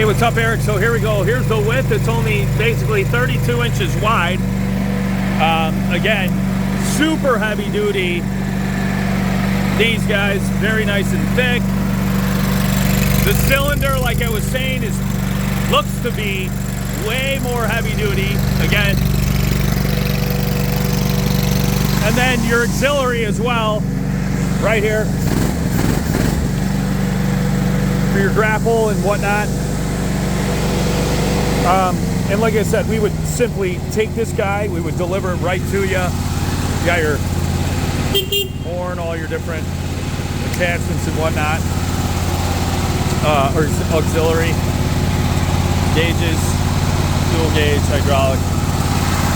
what's up, Eric? So here we go. Here's the width. It's only basically 32 inches wide. Again, super heavy duty. These guys, very nice and thick. The cylinder, like I was saying, looks to be way more heavy duty. Again, and then your auxiliary as well, right here, for your grapple and whatnot. And like I said, we would simply take this guy, we would deliver it right to you. You got your horn, all your different attachments and whatnot, or auxiliary gauges, dual gauge, hydraulic.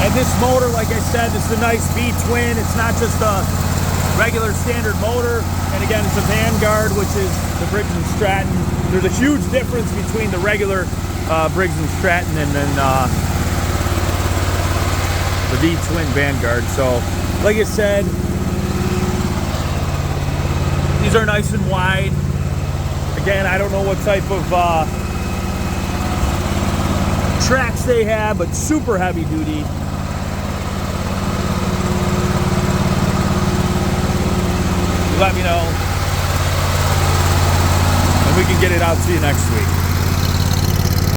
And this motor, like I said, this is a nice V-twin. It's not just a regular standard motor. And again, it's a Vanguard, which is the Briggs & Stratton. There's a huge difference between the regular Briggs & Stratton and then the V-twin Vanguard. So, like I said, these are nice and wide. Again, I don't know what type of tracks they have, but super heavy duty. Let me know, and we can get it out to you next week.